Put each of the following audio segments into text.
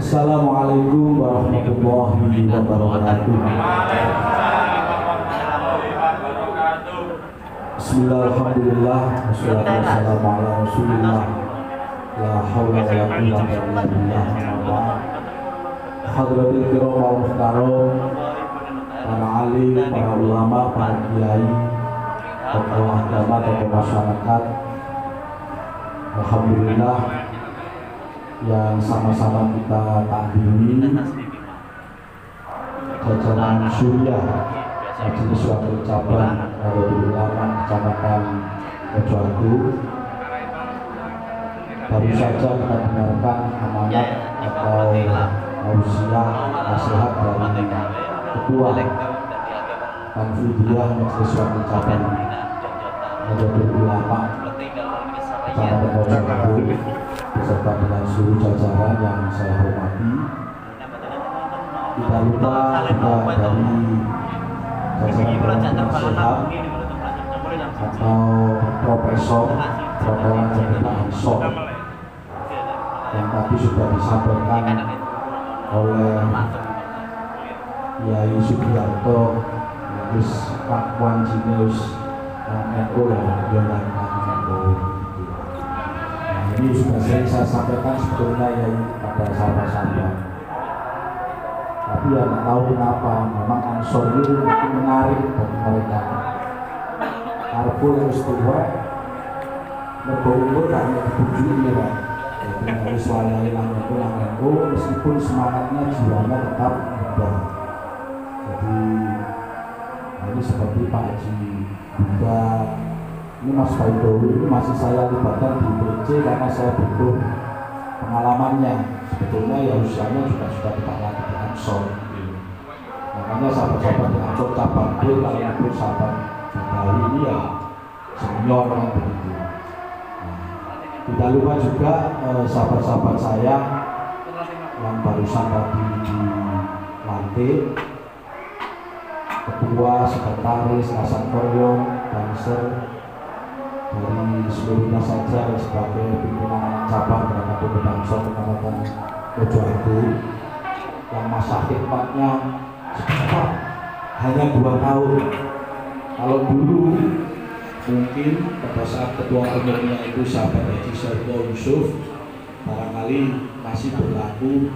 Assalamualaikum warahmatullahi wabarakatuh. Bismillahirrahmanirrahim. Wassalatu wassalamu ala Rasulillah. La haula wa la quwwata illa billah. Hadratil kiram wal muhtaram, para alim, para ulama, para kiai, tokoh agama, tokoh masyarakat. Alhamdulillah yang sama-sama kita takdimi jajaran Surya Majelis Wakil Cabang Nahdlatul Ulama Kecamatan Mojoagung. Baru saja kita dengarkan amanat atau tausiah nasihat dari Ketua Tanfidiyah Majelis Wakil Cabang Nahdlatul Ulama Kecamatan Mojoagung beserta dengan seluruh jajaran yang saya hormati. Tidak lupa juga dari jajaran nasihat atau profesor Protolan Jakarta Ansor yang tadi sudah disampaikan oleh Yai Sugiarto, Yus Pakwan Jinius NU yang ini sudah sering saya sampaikan sebetulnya ya pada sahabat-sahabat, tapi ya nggak tahu kenapa memang Ansor ini mungkin menarik bagi mereka. Arpul istiwa berkumpul dan dibujuk ini Pak. Jadi harus itu meskipun semangatnya jiwanya tetap muda. Jadi ini seperti Pak Haji Buddha. Ini Mas Baidowi ini masih saya libatkan di PC karena saya butuh pengalamannya. Sebetulnya ya usianya juga sudah tidak lagi di Ansor. Makanya sahabat-sahabat di Ansor cabang B kalau itu sahabat Baidowi ini ya senior kan begitu. Tidak lupa juga sahabat-sahabat saya yang barusan tadi dilantik, ketua, sekretaris, Hasan Koryo, Banser, dari seluruhnya saja sebagai pimpinan cabang Nahdlatul Ansor Kecamatan Mojoagung yang masa khidmatnya cepat hanya 2 tahun. Kalau dulu mungkin pada saat ketua umumnya itu sahabat Haji Saifullah Yusuf barangkali masih berlaku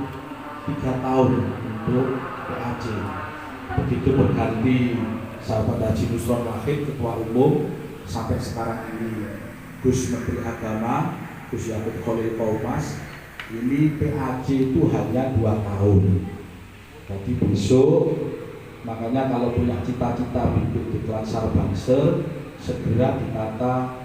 3 tahun untuk PAC. Begitu berganti sahabat Haji Nusron Wahid ketua umum sampai sekarang ini Gus Menteri Agama Gus Yakut Khalil Qaumas, ini PAC itu hanya 2 tahun. Jadi besok makanya kalau punya cita-cita bikin diklat Banser segera ditata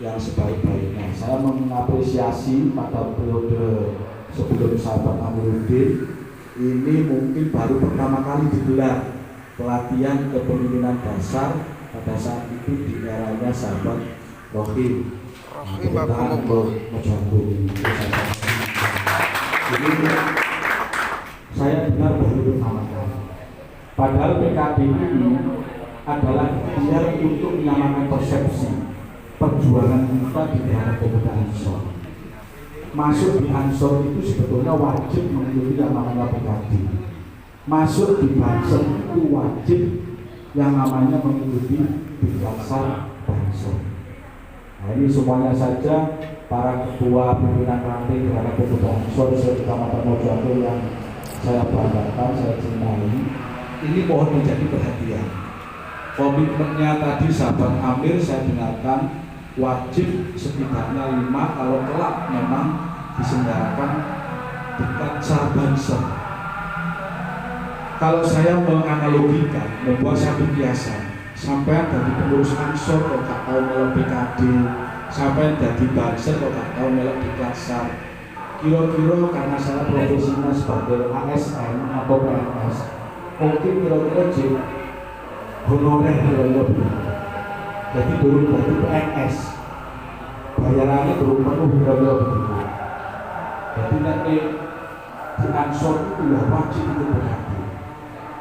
yang sebaik-baiknya. Saya mengapresiasi pada periode sebelum sahabat Amiruddin ini mungkin baru pertama kali digelar pelatihan kepemimpinan dasar pada saat itu di eranya sahabat Rohim kebetulan Mojoagung. Jadi saya dengar baru pertama kali. Padahal PKD ini adalah ikhtiar untuk menyamakan persepsi perjuangan kita di daerah pemuda Ansor. Masuk di Ansor itu sebetulnya wajib mengikuti yang namanya PKD. Masuk di Banser itu wajib yang namanya mengikuti dasar Banser. Nah ini semuanya saja para ketua pimpinan ranting terhadap pemuda Ansor Kecamatan Mojoagung yang saya banggakan, saya cintai. Ini mohon menjadi perhatian. Komitmennya tadi sahabat Amir saya dengarkan wajib setidaknya 5 kalau kelak memang diselenggarakan dekat Sarbanser. Kalau saya menganalogikan, membuat satu kiasan, sampai dari pengurus Ansor kok gak tahu melok PKD, sampai dari Banser kok gak tahu melok di Sar. Kira-kira karena saya profesinya sebagai ASN atau PNS, mungkin kira-kira honorer kira-kira. Jadi dulu berarti PNS, bayarannya belum penuh kira-kira begitu. Jadi nanti di Ansor itu ya wajib untuk PKD.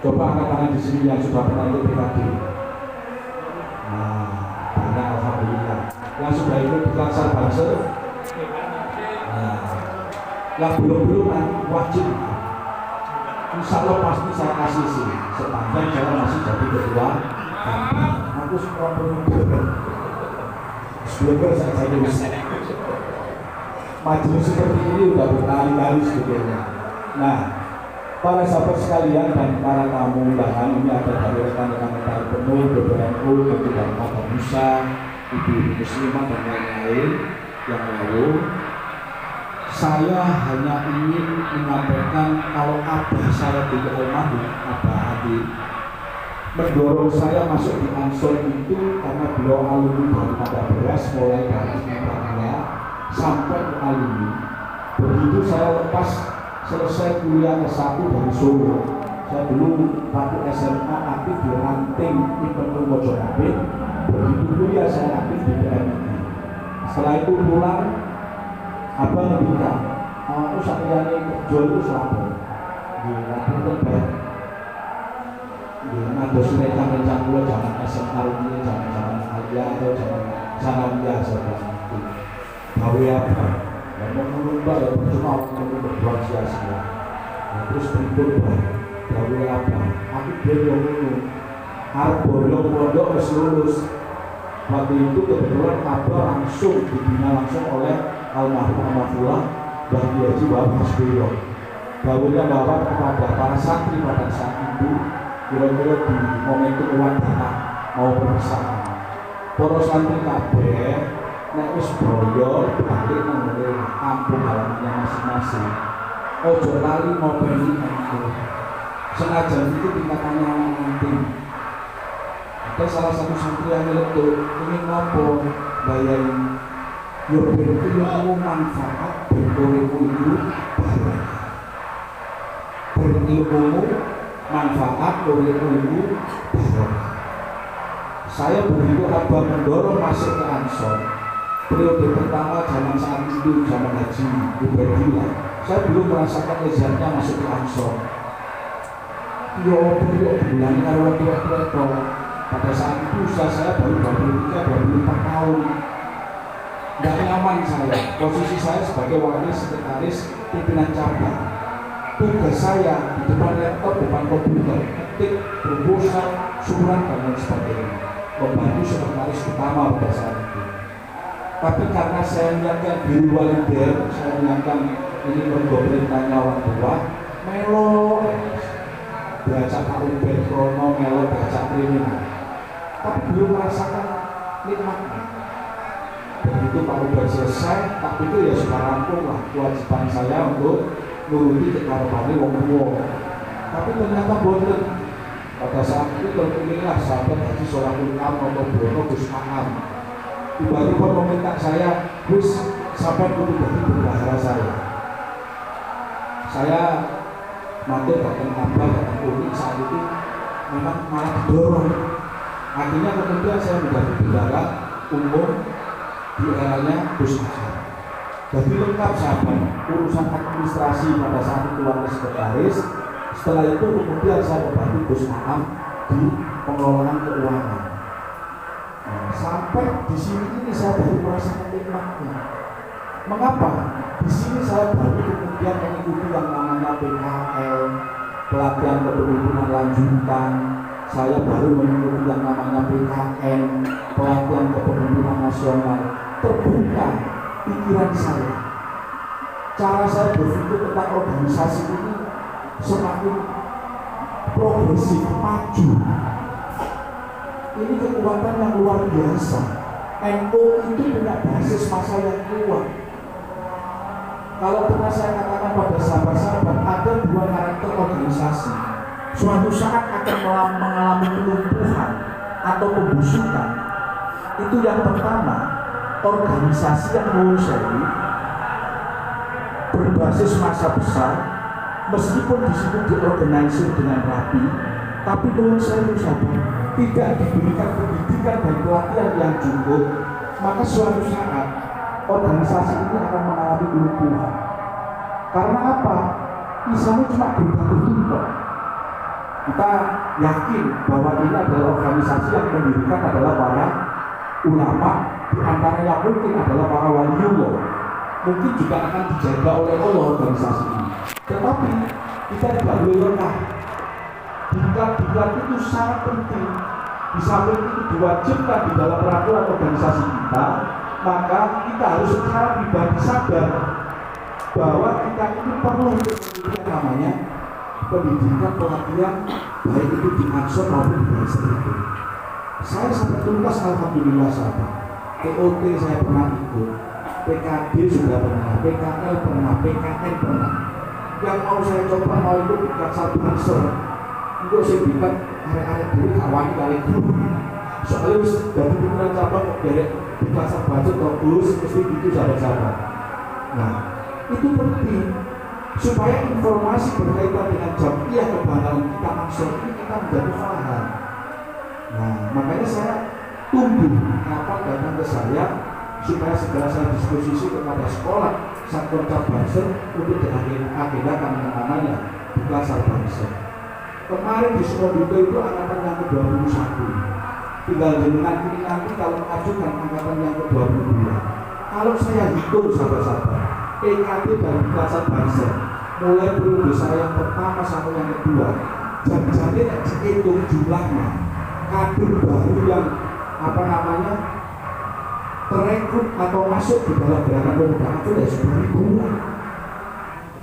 Coba angkat tangan di sini yang sudah pernah ikut PKD. Nah, banyak alhamdulillah. Yang sudah ikut di Banser. Nah, yang belum nanti wajib. Insya Allah pasti saya kasih sih sepanjang saya masih jadi ketua. Aku suka menunggu sebelumnya saya tulis majelis seperti ini udah berkali-kali sebetulnya. Nah, para sahabat sekalian dan para tamu undangan ini ada dari rekan-rekan penuh BPNU, Ketua Mata Musa, Ibu Muslimah dan lain-lain yang lalu. Saya hanya ingin menyampaikan kalau abah saya di almarhum Abah Adi mendorong saya masuk di Ansor itu karena beliau alumni dari 14 mulai dari Surabaya sampai ke alumni. Begitu saya lepas selesai kuliah S1 dari Solo, saya dulu waktu SMA aktif di ranting Ibnu Mojokabit. Begitu kuliah saya aktif di BNI. Setelah itu pulang, abang ngebuka, aku sakitnya kerja itu selalu di lapor terbaik. Ada rencang-rencang gue jangan SMA ini, jangan Alia atau jangan Sanawiyah seperti itu. Gawe apa? Dan menurut ya cuma untuk berbuat sia-sia. Terus berikut gawe apa? Aku belum dulu. Harus bolong pondok harus lulus. Waktu itu kebetulan Abah langsung dibina langsung oleh almarhum Almarhumah Bagi Haji Wahab Hasbullah. Gawenya bawa kepada para santri pada saat itu. Kira-kira di momentum wadah mau bersama para santri kabeh nek wis boyo balik nang kampung halamannya masing-masing. Ojo lali ngopeni aku. Senajan itu tingkatannya nanti. Ada salah satu santri yang meletup ingin ngopo bayarin yo ben ilmu manfaat berilmu itu bahaya. Berilmu manfaat ilmu bahwa saya begitu abang mendorong masuk ke Ansor periode pertama zaman saat itu zaman Haji Ubaidillah. Saya belum merasakan lezatnya masuk ke Ansor. Yo bulan kalau tua pada saat itu usia saya baru 23-24 tahun. Nggak nyaman saya. Posisi saya sebagai wakil sekretaris pimpinan cabang. Tugas saya di depan laptop, depan komputer, ketik, proposal, surat dan lain sebagainya. Membantu sekretaris utama pada saat itu. Tapi karena saya niatkan diri walidain, saya niatkan ini perintahnya orang tua, melo, baca Pak Ubed Krono, melo baca kriminal. Tapi belum merasakan nikmatnya. Begitu Pak Ubed selesai, tak pikir ya sudah rampung lah kewajiban saya untuk nuruti kekarepane wong tuwa. Tapi ternyata boten. Pada saat itu terpilihlah sahabat Haji Solahul Amrono Brono Gus Aam. Tiba-tiba meminta saya, Gus, sampai kudu dadi bendahara saya. Saya matur datang Abah datang Umi saat itu memang malah didorong. Akhirnya kemudian saya menjadi bendahara umum di eranya Gus Aam. Jadi lengkap sahabat, urusan administrasi pada saat itu wakil sekretaris. Setelah itu kemudian saya membantu Gus Aam di pengelolaan keuangan. Nah, sampai di sini ini saya baru merasakan nikmatnya. Mengapa? Di sini saya baru kemudian mengikuti yang namanya PKL, pelatihan kepemimpinan lanjutan. Saya baru mengikuti yang namanya PKN, pelatihan kepemimpinan nasional. Terbuka pikiran saya, cara saya berpikir tentang organisasi ini semakin progresif, maju. Ini kekuatan yang luar biasa. NU itu punya basis massa yang kuat. Kalau pernah saya katakan pada sahabat-sahabat, ada dua karakter organisasi. Suatu saat akan mengalami kelumpuhan atau pembusukan. Itu yang pertama, organisasi yang melusuri berbasis massa besar, meskipun di situ diorganisir dengan rapi, tapi melusuri tidak diberikan pendidikan dan pelatihan yang cukup, maka suatu saat organisasi ini akan mengalami kelumpuhan. Karena apa? Misalnya cuma berbentuk. Kita yakin bahwa ini adalah organisasi yang mendirikan adalah para ulama, di antaranya mungkin adalah para waliullah. mungkin juga akan dijaga oleh Allah organisasi ini. Tetapi kita tidak boleh lengah. Diklat-diklat itu sangat penting. Di samping itu diwajibkan di dalam peraturan organisasi kita, maka kita harus secara pribadi sadar bahwa kita ini perlu untuk namanya pendidikan pelatihan, baik itu di Ansor maupun di Banser itu. Saya sampai tuntas alhamdulillah sahabat. TOT saya pernah ikut, PKD sudah pernah, PKL pernah, PKN pernah. Yang mau saya coba mau ikut di Kasal Banser, untuk saya bilang arek-arek dulu kawan kali itu. Soalnya harus dari pimpinan cabang dari di Kasal Banser atau Gus mesti gitu sahabat-sahabat. Nah, itu penting supaya informasi berkaitan dengan Jam'iyah Kebanggaan kita Ansor ini kita menjadi paham. Nah, makanya saya tunggu kapan datang ke saya supaya segera saya disposisi kepada sekolah Satkerta Banser untuk diagendakan yang namanya di Kasal Banser. Kemarin di Sumodito itu angkatan yang ke-21. Tinggal dengan ini nanti kalau mengajukan angkatan yang ke-22. Kalau saya hitung sahabat-sahabat, PKD dari Kasal Banser mulai periode saya yang pertama sampai yang kedua, jadi dihitung jumlahnya kader baru yang terekrut atau masuk di dalam gerakan pemuda itu ya sudah ribuan.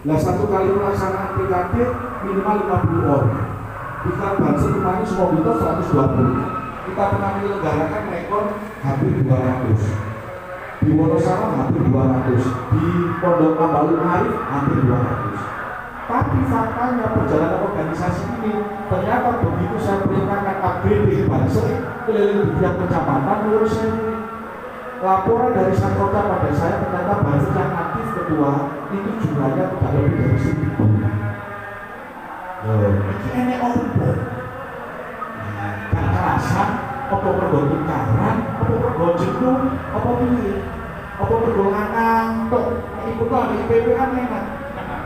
Nah, satu kali pelaksanaan PKD minimal 50 orang. Di Banser kemarin Sumodito 120. Kita pernah menyelenggarakan rekor hampir 200. Di Wonosalam hampir 200. Di Pondok Ambalun Arif hampir 200. Tapi faktanya perjalanan organisasi ini ternyata begitu saya perintahkan ABD Banser keliling di tiap kecamatan, menurut saya laporan dari Satkerta pada saya ternyata Banser yang aktif ketua itu jumlahnya tidak lebih dari 1.000. Ini ompong. Gak kerasa, apa pergo tukaran, apa pergo jenuh, apa pilih, apa pergo lanang, tok ikut di IPP kan enak.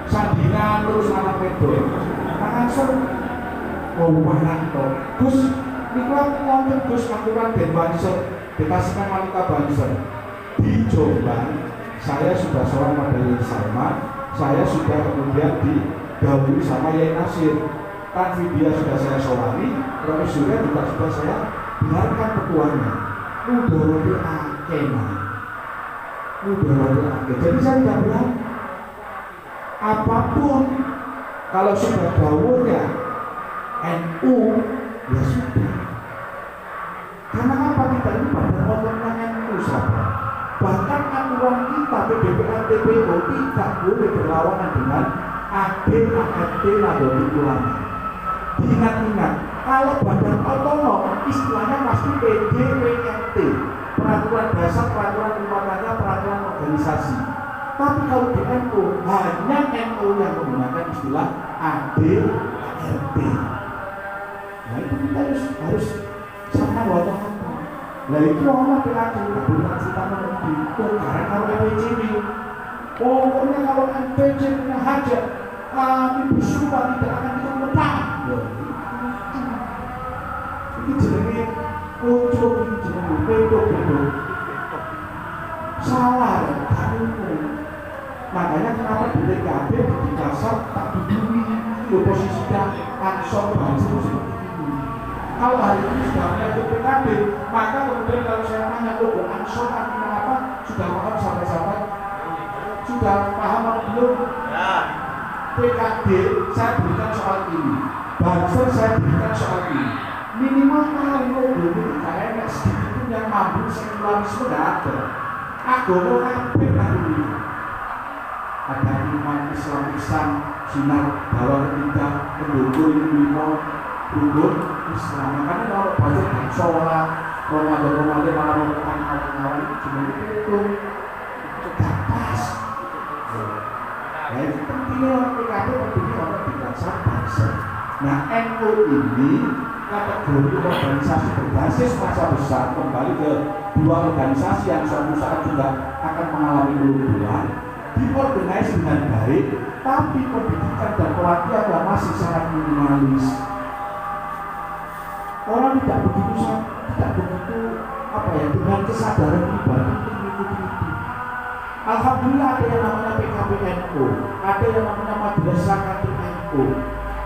Sandingan terus anak wedok. Langsung wawanan tok. Gus, iklan wonten Gus aturan Den Banser, dikasihkan wanita Banser. Di Jombang, saya sudah seorang Madawi Salma, saya sudah kemudian didahului sama Yai Nasir. Tanfidia sudah saya solani, Romi Surya juga sudah saya biarkan ketuanya. Mudoroti akena. Jadi saya tidak bilang apapun kalau sudah dawuhnya NU ya sudah. Karena apa kita ini badan otornya NU sahabat. Bahkan aturan kita PDPR TPO tidak boleh berlawanan dengan AD AFT Nahdlatul Ulama. Ingat-ingat, kalau badan otonom istilahnya pasti PDWNT, peraturan dasar, peraturan rumah tangga, peraturan organisasi. Tapi kalau di NU hanya NU yang menggunakan istilah AD ART. Nah itu kita harus sama wajah apa. Nah itu orang PKD bukan kita mengerti karena kalau MPCB pokoknya kalau MPC punya hajat kami bersumpah tidak akan ikut menang. Ini jenenge ucap, ini jenenge bedok-bedok salah dan kamu. Makanya kenapa di TKB di Kasal tak didului di posisinya Ansor Banser seperti ini. Kalau hari ini sudah punya PKB, maka kemudian kalau saya tanya logo Ansor artinya apa, sudah paham sampai-sampai? Sudah paham atau belum? Ya. PKB saya berikan soal ini, Banser saya berikan soal ini. Minimal kalau logo ini kayaknya sedikit pun yang mampu sekularisme tidak ada. Agama kabeh tadi. Ada iman Islam, sinar bahwa ketika mendukung lima rukun Islam. Makanya kalau baca sholat, Ramadan malam awal itu cuma itu tidak pas. Nah, pentingnya PKB pentingnya orang tidak Banser. Nah, NU ini kategori organisasi berbasis masa besar kembali ke dua organisasi yang suatu saat juga akan mengalami kelumpuhan. Diorganisasi dengan baik, tapi pendidikan dan pelatihannya masih sangat minimalis. Orang tidak begitu dengan kesadaran pribadi untuk mengikuti itu. Alhamdulillah ada yang namanya PKPNU, ada yang namanya Madrasah NU,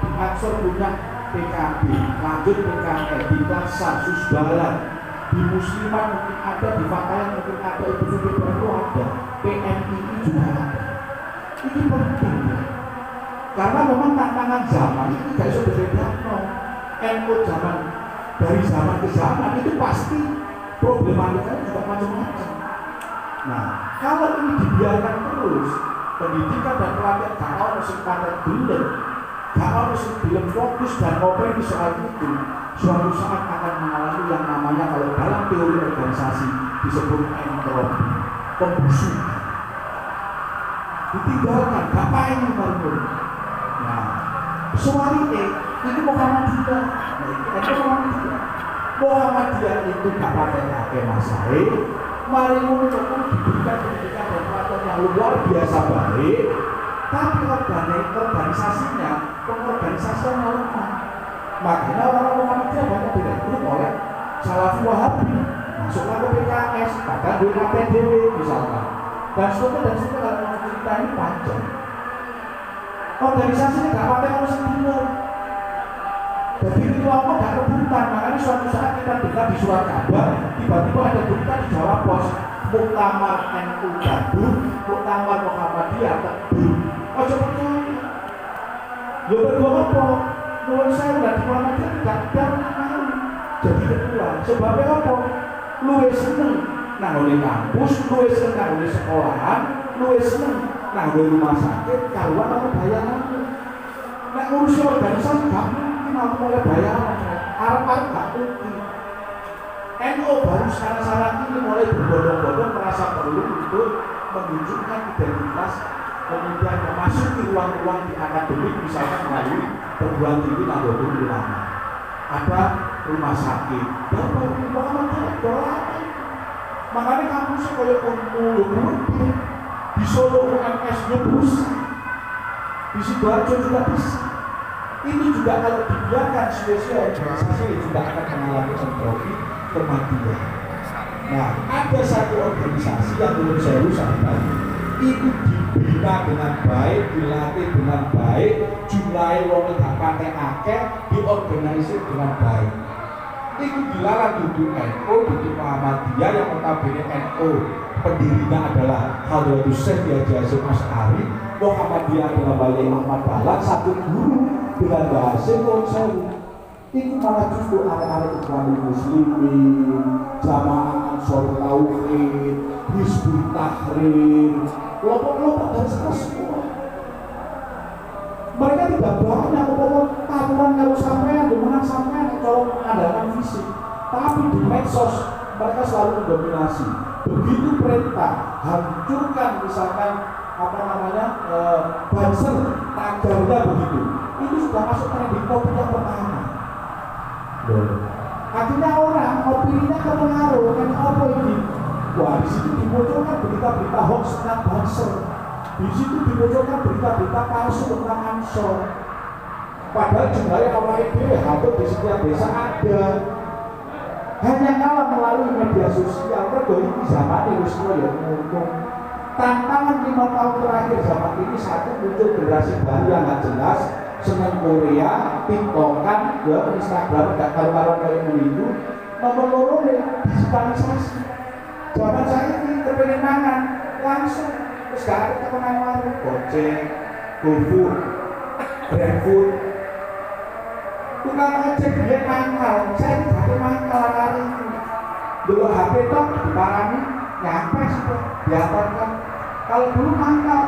di Ansor punya PKB, lanjut PKE, di Klasar, Susbalan, di Musliman mungkin ada, di Fatayan mungkin ada, itu PBNU ada, PNI juga ada. Ini penting ya. Karena memang tantangan zaman ini gak bisa berbeda. NU zaman dari zaman ke zaman itu pasti problematikanya juga macam-macam. Nah, kalau ini dibiarkan terus, pendidikan dan pelatihan gak harus paten belum, gak harus belum fokus dan ngobrol di soal itu, suatu saat akan mengalami yang namanya kalau dalam teori organisasi disebut entropi, pembusukan. Ditinggalkan, ngapain baru? Nah, sewaliknya ini Muhammadiyah. Muhammadiyah itu gak pakai masai. Mari untuk diberikan pendidikan dan pelatihan yang luar biasa baik, tapi organisasinya, pengorganisasiannya lemah. Makanya orang Muhammadiyah banyak direkrut oleh Salafi Wahabi, masuklah ke PKS, bahkan di KPDW misalkan, dan seterusnya kalau cerita ini panjang. Organisasinya gak pakai harus sendiri. Jadi itu apa gak rebutan, makanya suatu saat kita dengar di surat kabar tiba-tiba ada berita di Jawa Pos, Muktamar NU gaduh, Muktamar Muhammadiyah teduh. Ojo percaya. Yo berdua apa? Nuwun saya udah di Muhammadiyah tidak mau jadi ketua. Sebabnya apa? Luwih seneng nang ngene kampus, luwih seneng nang ngene sekolahan, luwih seneng nang ngene rumah sakit, karuan apa bayaran. Nek ngurusi organisasi gak aku mulai bayaran, arep-arep gak mungkin. NU baru sekarang ini mulai berbondong-bondong merasa perlu untuk menunjukkan identitas, kemudian memasuki ruang-ruang di akademik, misalkan melalui perguruan tinggi Nahdlatul Ulama. Ada rumah sakit, berapa Muhammadiyah, makanya kampusnya kayak Unmul, di Solo UMS bisa, di Sidoarjo juga bisa. Ini juga kalau dibiarkan sia-sia organisasi juga akan mengalami entropi, kematian. Nah, ada satu organisasi yang menurut saya sahabat itu dibina dengan baik, dilatih dengan baik, jumlahnya wong gak pakai akeh, diorganisir dengan baik. Itu dilarang duduk NU, duduk Muhammadiyah yang notabene NU pendirinya adalah Hadratus Syekh Haji Hasyim Asy'ari, Muhammadiyah adalah Bayi Ahmad Dahlan, satu guru dengan bahasa konsen. Itu malah justru arek-arek Ikhwanul Muslimin, Jamaah Ansor Tauhid, Hizbut Tahrir, kelompok-kelompok dari semua. Mereka tidak banyak aturan kalau sampean, dimana sampean kalau mengandalkan fisik, tapi di medsos mereka selalu mendominasi. Begitu perintah, hancurkan misalkan banser, tagarnya begitu. Itu sudah masuk trending topik yang pertama. Akhirnya orang opininya kepengaruh, kan apa ini? Wah, di situ dimunculkan berita-berita hoax tentang banser. Di situ dimunculkan berita-berita palsu tentang Ansor. Padahal jumlahnya awalnya hampir di setiap desa ada. Hanya kalah melalui media sosial. Mereka ini zaman ini semua yang ngomong. Tantangan 5 tahun terakhir zaman ini, satu muncul generasi baru yang nggak jelas, senang Korea, TikTokan, Instagram, gak karu-karuan kayak begitu. Nomor loro digitalisasi. Zaman saya ini kepengen mangan langsung, terus gak ada kepengen warung, Gojek, GoFood, GrabFood. Tukang ojek dia mangkal, saya tidak mangkal hari ini. Dulu HP tok diparani, nyampe sudah diantarkan. Kalau dulu mangkal,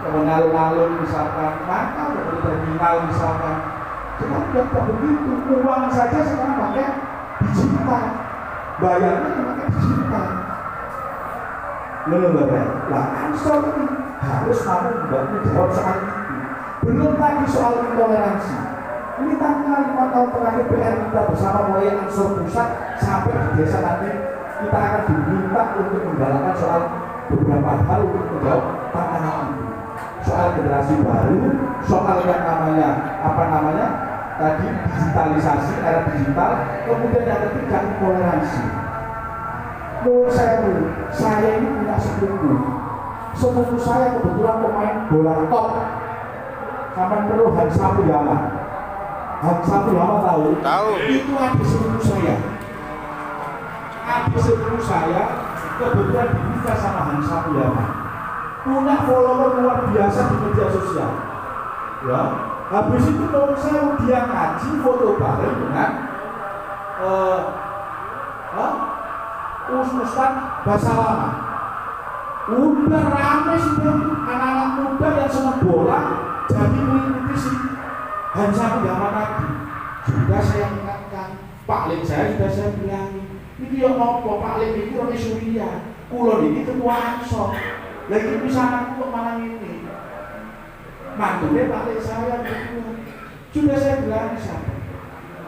alun-alun misalkan, mangkal dari terminal misalkan. Sekarang tidak begitu, uang saja sekarang pakai digital, bayarnya pakai digital. Lah Ansor ini harus mampu menjawab soal itu. Belum lagi soal intoleransi. Ini tanggal 5 tahun terakhir PR kita bersama mulai Ansor pusat sampai di desa nanti kita akan diminta untuk menggalakkan soal beberapa hal untuk menjawab tantangan itu. Soal generasi baru, soal yang namanya tadi digitalisasi, era digital, kemudian yang ketiga toleransi. Menurut saya ini punya sepupu sepupu saya kebetulan pemain bola top. Sampai perlu Hansa Puyama. Hansa Puyama tahu? Tahu. Itu adik sepupu saya. Adik sepupu saya kebetulan dinikah sama Hansa Puyama. Punya follower luar biasa di media sosial. Ya. Habis itu kalau saya dia ngaji foto bareng dengan Ustaz bahasa lama. Udah rame sih anak-anak muda yang senang bola jadi mengikuti si Hansa Puyama tadi. Sudah saya ingatkan, Pak Lek saya sudah saya bilang, ini yang ngopo Pak Lek ini Roni Surya, kulon ini ketua Ansor. Lagi bisa aku malam ini. Mantunya Pak Lek saya berdua. Sudah saya bilang siapa?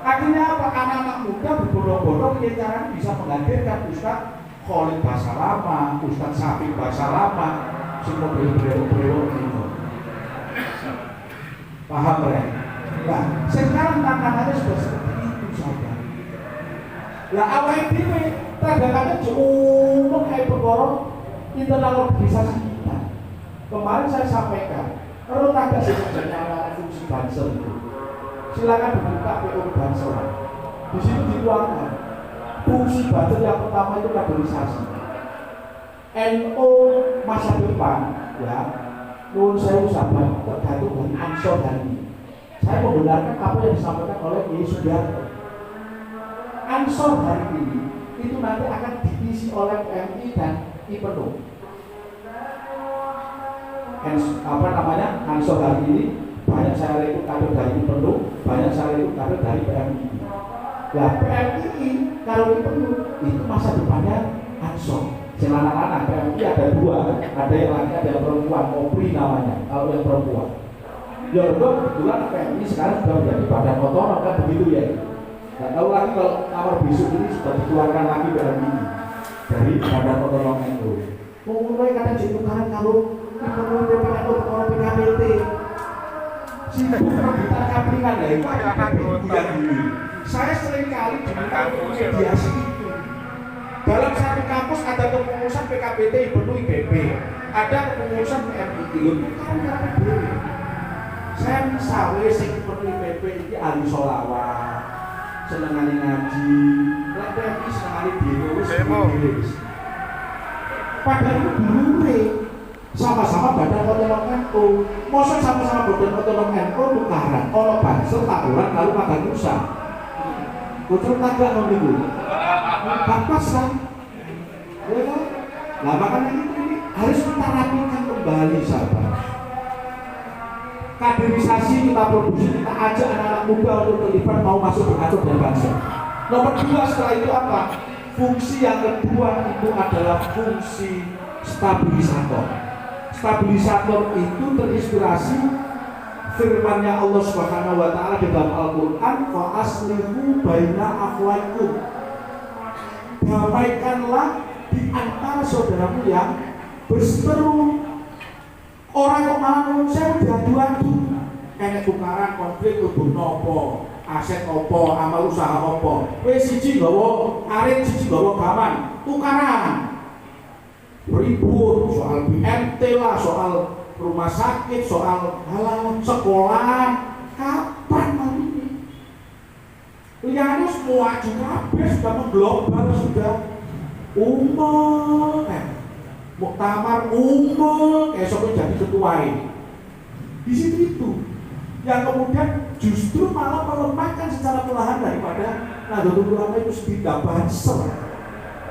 Akhirnya apa? Anak-anak muda berbondong-bondong cara bisa menghadirkan Ustaz Khalid bahasa lama, Ustaz Syafiq bahasa lama, semua beliau-beliau itu. Paham ya? Nah, sekarang tantangannya sudah seperti itu saja. Nah, awal ini kadang-kadang cuma kayak perkara internal organisasi kita. Kemarin saya sampaikan, kalau ada sebenarnya fungsi banser itu, silakan dibuka PO banser. Di situ dituangkan fungsi banser yang pertama itu kaderisasi. NO masa depan, ya, nun sewu sahabat tergantung dari Ansor hari ini. Saya membenarkan apa yang disampaikan oleh Yesus Sudarto. Ansor hari ini itu nanti akan diisi oleh PMI dan IPENU. Ansor hari ini banyak saya rekrut kader dari IPENU, banyak saya rekrut kader dari PMI. Nah, PMI kalau IPENU itu masa depannya Ansor. Anak-anak PMI ada dua, ada yang laki ada yang perempuan, Opri namanya. Kalau yang perempuan, ya kebetulan PMI sekarang sudah menjadi badan otonom kan begitu ya. Nah, kalau kamar besok ini sudah dikeluarkan lagi PMI dari badan otonom itu. Mulai kadang ditukarkan kalau IPENU PPNU kalau PKPT. Sibuk rebutan kaplingan ya itu ada bulan ini. Saya sering kali diminta mediasi itu. Dalam satu kampus ada kepengurusan PKPT IPENU IPB, ada kepengurusan PMI itu kan PKPT. Saya misalnya sing IPENU IPB ini ahli sholawat, senengane ngaji, lek PMI senengane demo. Padahal itu dulure sama-sama badan otonom NU. Mosok sama-sama badan otonom NU tukaran, ono banser taburan lalu makan rusak. Kucur tagak nang niku. Kapas kan? Ya kan? Nah makanya ini harus kita rapikan kembali sahabat. Kaderisasi kita produksi, kita ajak anak-anak muda untuk terlibat mau masuk mengatur dan bangsa. Nomor 2 setelah itu apa? Fungsi yang kedua itu adalah fungsi stabilisator. Stabilisator itu terinspirasi firman-Nya Allah Subhanahu wa taala di dalam Al-Qur'an, fa aslihu baina akhwaikum. Damaikanlah di antara saudaramu yang berseteru. Orang kemarin saya diadu-adu, enek tukaran konflik kudu nopo, aset opo, amal usaha opo. Wis siji gawa arit, siji gawa gaman, tukaran. Ribut soal BNT lah, soal rumah sakit, soal halal sekolah. Kapan ini? Lihatnya semua juga sudah mengglobal, sudah umum, muktamar umum, esoknya jadi ketua ini. Di situ itu yang kemudian justru malah melemahkan secara perlahan daripada Nahdlatul Ulama itu tidak banser.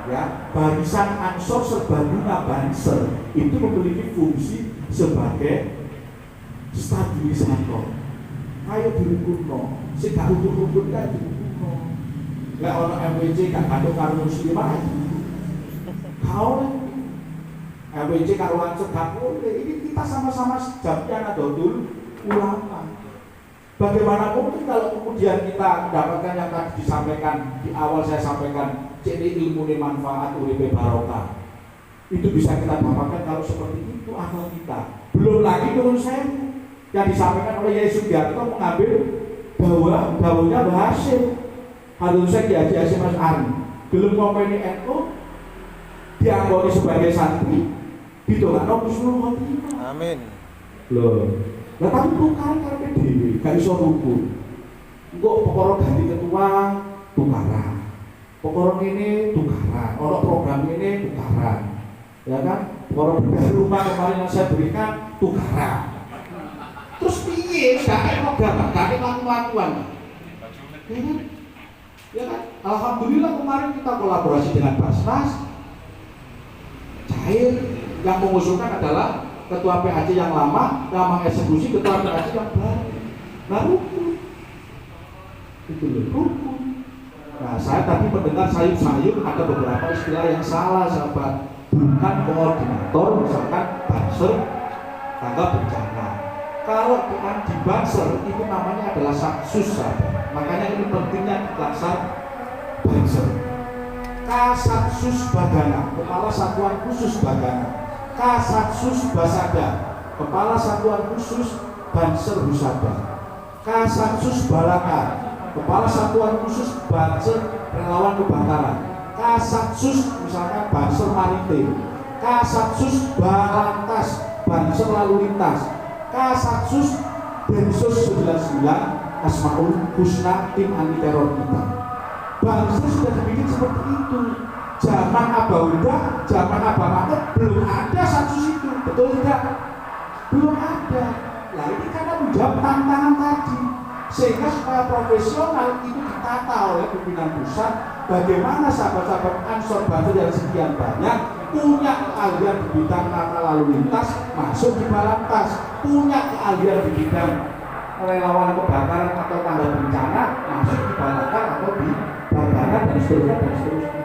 Ya, barisan Ansor serbaguna banser itu memiliki fungsi sebagai stabilisator. Ayo dirukunno, sing gak rukun kan dirukunno. Lek ana MWC gak gantung karo muslimah. Kau MWC karo Ansor gak boleh. Ini kita sama-sama jamnya Nahdlatul Ulama. Bagaimanapun kalau kemudian kita mendapatkan yang tadi disampaikan di awal saya sampaikan, jadi ilmu ini manfaat uripe barokah. Itu bisa kita dapatkan kalau seperti itu akal kita. Belum lagi menurut saya yang disampaikan oleh Yesus Sudarto mengambil bawahnya Bahasim. Harusnya Haji Hasyim Asy'ari belum ngomongin NU dianggap sebagai santri, Ditolakno Husnul Khotimah. Amin. Loh, lah tapi tukaran karepe dhewe, gak iso rukun. Engko perkara ganti ketua tukaran. Perkara ngene tukaran, ono program ini tukaran. Ya kan? Perkara bedah rumah kemarin yang saya berikan tukaran. Terus piye? Gak program, gak laku-lakuan. Ya kan? Ya kan? Alhamdulillah kemarin kita kolaborasi dengan Basnas. Cair, yang mengusulkan adalah ketua PAC yang lama, yang mengeksekusi ketua PAC yang baru. Nah rukun. Itu loh, rukun. Nah saya tadi mendengar sayup-sayup ada beberapa istilah yang salah sahabat. Bukan koordinator, misalkan banser tanggap bencana. Kalau bukan di banser, itu namanya adalah satsus sahabat. Makanya ini pentingnya dilaksanakan banser. Kasatsus Bagana, Kepala Satuan Khusus Bagana. Kasatsus Basada, Kepala Satuan Khusus Banser Husada. Kasatsus Balaka, Kepala Satuan Khusus Banser Relawan Kebakaran. Kasatsus misalkan Banser Maritim. Kasatsus Balantas Banser Lalu Lintas. Kasatsus Densus 99 Asmaul Husna Tim Anti Teror kita. Banser sudah dibikin seperti itu. Zaman Abauda, zaman Abang Mahmud belum ada satsus itu, betul tidak? Belum ada. Nah ini karena menjawab tantangan tadi, sehingga supaya profesional itu ditata oleh pimpinan pusat. Bagaimana sahabat-sahabat Ansor Banser yang sekian banyak punya keahlian di bidang tata lalu lintas masuk di Balantas, punya keahlian di bidang relawan kebakaran atau tangga bencana masuk di Balantas atau di Bagana dan seterusnya dan seterusnya.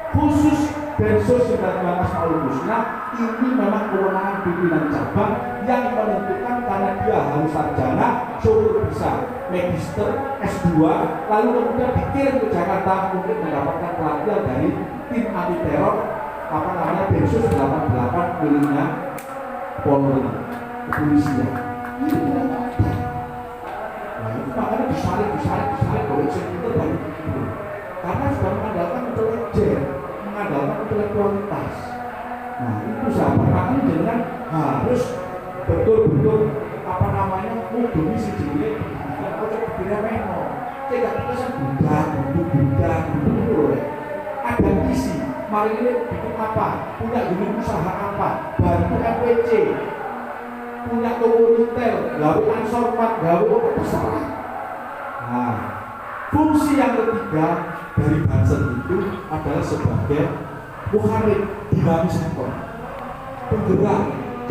Khusus Densus 99 Asmaul Husna ini memang kewenangan pimpinan cabang yang menentukan karena dia harus sarjana, syukur bisa magister, S2, lalu kemudian dikirim ke Jakarta untuk mendapatkan pelatihan dari tim anti teror Densus 88 miliknya Polri, kepolisian. Ini tidak ada. Nah itu makanya disaring kalau itu baru itu. Karena sudah mengandalkan intelijen, mengandalkan intelektualitas. Nah itu sahabat, makanya dengan harus betul-betul menghubungi si diri atau tidak meno. Tidak bisa budak ada visi. Mari ini bikin apa? Punya unit usaha apa? Bantu FPC, punya toko retail, gawe ansormat, gawe apa terserah. Nah, fungsi yang ketiga dari Banser itu adalah sebagai muharrik dinamisator, penggerak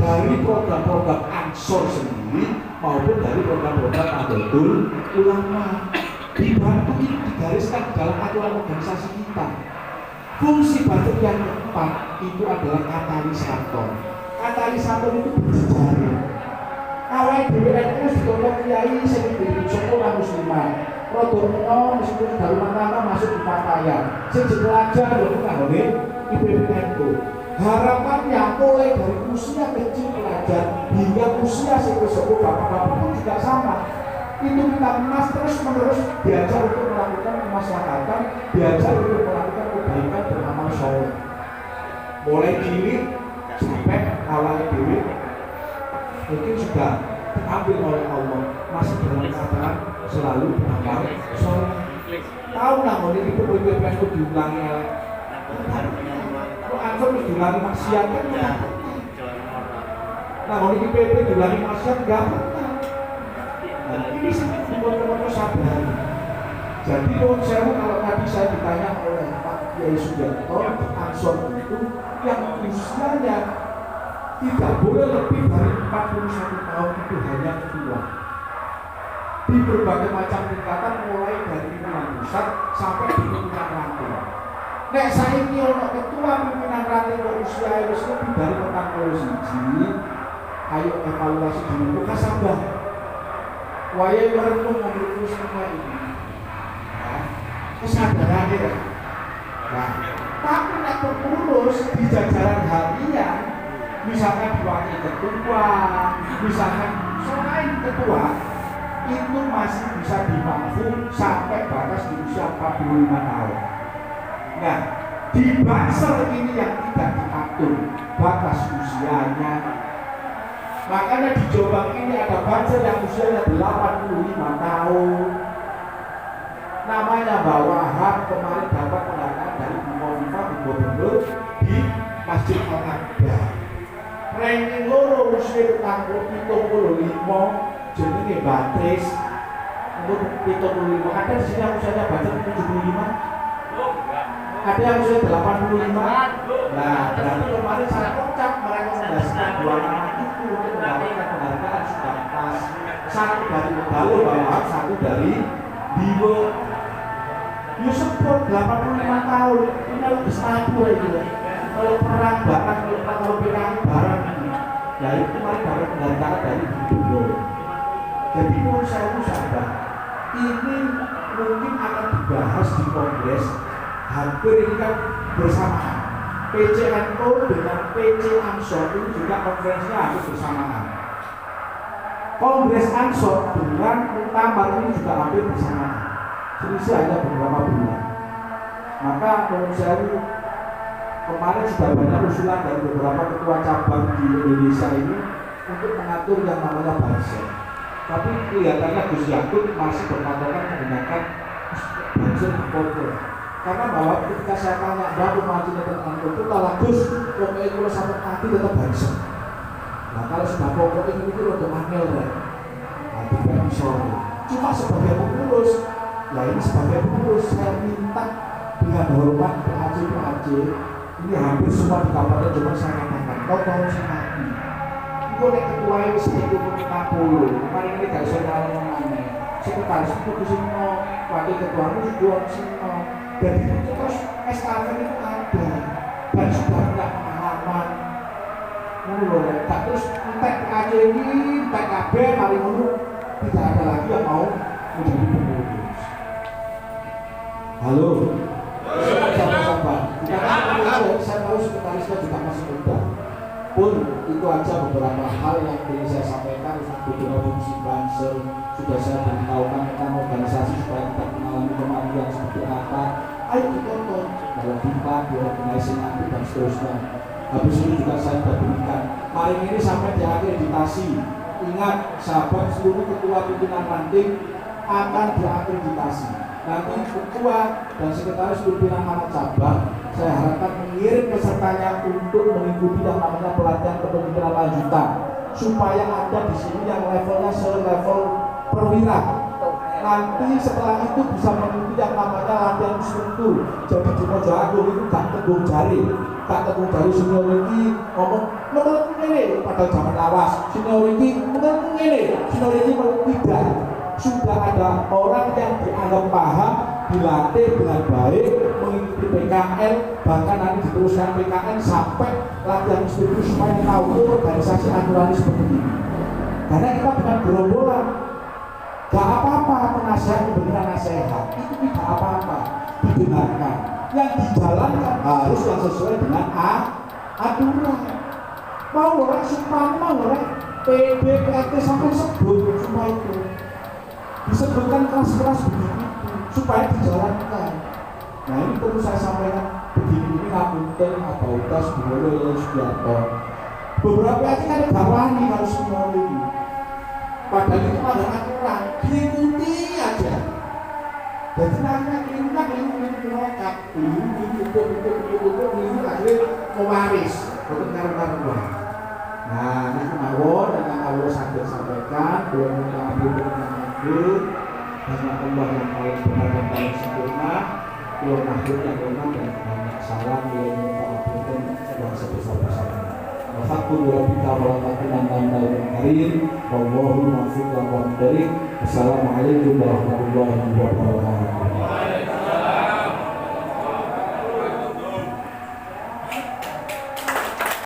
dari program-program Ansor sendiri maupun dari program-program Nahdlatul Ulama. Dibantu itu digariskan dalam aturan organisasi kita. Fungsi Banser yang keempat itu adalah katalisator. Katalisator itu berjejaring. Awal BWN itu ditolong kiai sing dibimbing sekolah musliman. Rodok menawa meskipun dari mana masuk di Patayan. Sing belajar lho kanggone IPBN itu. Harapannya mulai dari usia kecil pelajar hingga usia sepuh bapak-bapak pun juga sama. Itu kita terus menerus diajar untuk melakukan kemaslahatan, diajar untuk melakukan kebaikan beramal soleh. Mulai cilik sampai awal dewi mungkin sudah diambil oleh Allah, masih dalam keadaan selalu beramal soleh. Tahu namun ini PPP itu diulangi oleh Ansor diulangi maksiat kan enggak. Nah, ini PP diulangi maksiat enggak pernah. Nah, ini sangat membuat sabar. Jadi menurut saya kalau tadi saya ditanya oleh Pak Kiai Sugiarto, Ansor itu yang usianya tidak boleh lebih dari 41 tahun itu hanya ketua. Di berbagai macam tingkatan mulai dari pimpinan pusat sampai di pimpinan ranting. Nek saiki ono ketua pimpinan ranting usia wis lebih dari 41, ayo evaluasi dulu kasabah. Waya merenung memiliki semua ini. Nah, kesadaran ya. Nah, tapi nek pengurus di jajaran harian, misalkan diwakili ketua, misalkan selain ketua, itu masih bisa dimakzul sampai batas di usia 45 tahun. Nah, di Banser ini yang tidak diatur. batas usianya. Makanya di Jombang ini ada banser yang usianya 85 tahun. Namanya Mbak Wahab, kemarin dapat penghargaan dari Bu Kofifa di Gubernur di Masjid Al-Akbar. Ranking loro usia tanggung 75, jenenge Batris. Untuk 75, ada di sini yang usianya Batris 75. Ada yang usia 85. Nah, berarti kemarin saya ucap merekomendasikan dua nama itu untuk mendapatkan penghargaan sudah pas. Satu dari Medalo Bawah, satu dari Bimo. Yusuf pun 85 tahun, ini lebih stabil itu. Kalau perang barang, kalau perang barang, ya itu kemarin dapat penghargaan dari Bimo. Jadi menurut saya itu sahabat, ini mungkin akan dibahas di kongres hampir ini kan bersamaan. PCNO dengan PC Ansor ini juga konferensinya hampir bersamaan. Kongres Ansor dengan Muktamar ini juga hampir bersamaan. Selisih hanya beberapa bulan. Maka menurut saya kemarin sudah banyak usulan dari beberapa ketua cabang di Indonesia ini untuk mengatur yang namanya banser. Tapi kelihatannya Gus Yakut masih berpatokan menggunakan banser pokok. Karena bahwa ketika saya tanya bahwa majunya tentang itu Gus, pokoknya kalau sampai mati tetap banser. Nah kalau sudah pokok itu untuk angel ya, tidak bisa. Cuma sebagai pengurus, ya ini sebagai pengurus saya minta dengan hormat PAC ini hampir semua di kabupaten cuma saya katakan tolong sekali. Gue nek ketua itu itu Kapolo, kemarin ini gak bisa ngomong-ngomongnya. Sekretaris itu di sini, wakil ketuamu juga di sini. Jadi terus SKM itu ada dan sudah punya pengalaman. Mulai tak terus entek PAC ini, PKB, mari dulu tidak ada lagi yang mau menjadi pengurus. Halo, sahabat-sahabat, saya tahu sekretarisnya juga masih muda. Pun itu aja beberapa hal yang ingin saya sampaikan untuk beberapa fungsi banser. Sudah saya beritahukan tentang organisasi supaya kita mengalami kemajuan seperti apa. Ayo ditonton dalam pipa, di organisasi nanti dan seterusnya. Habis itu juga saya sudah berikan. Hari ini sampai di akreditasi. Ingat sahabat, seluruh ketua pimpinan ranting akan diakreditasi. Nanti ketua dan sekretaris pimpinan mana cabang saya harapkan mengirim pesertanya untuk mengikuti yang namanya pelatihan kepemimpinan lanjutan supaya ada di sini yang levelnya selevel perwira. Nanti setelah itu bisa mengikuti yang namanya latihan struktur. Jadi di Mojo Agung itu gak tegung jari seniority ngomong ini pada zaman lawas seniority seniority tidak. Sudah ada orang yang dianggap paham, dilatih dengan baik, mengikuti PKN, bahkan nanti diteruskan PKN sampai latihan struktur supaya tahu organisasi aturan seperti ini. Karena kita bukan gerombolan, gak apa-apa penasihat memberikan nasihat, itu tidak apa-apa, didengarkan. Yang dijalankan harus yang sesuai dengan aturan. Mau orang Supran, mau orang PD, PRT sampai sebut semua itu. Disebutkan keras-keras begitu supaya dijalankan. Nah ini perlu saya sampaikan begini, ini ngapunten Abautas Bolo yang Sugiarto. Beberapa hati kan gawani harus semua ini. Padahal itu ada aturan, diikuti aja. Jadi namanya keliru merokat, keliru akhirnya mewaris untuk ngaruh-ngaruh. Nah ini mawon dengan Allah sampaikan, belum mengambil karena Allah yang paling benar dan paling sempurna, Tuhan makhluk yang lemah dan banyak salah yang minta ampun yang sebesar-besarnya. Wafakur wabika walatakunan namdal karim Wallahu mafiq wa mu'amdarik. Assalamualaikum warahmatullahi wabarakatuh.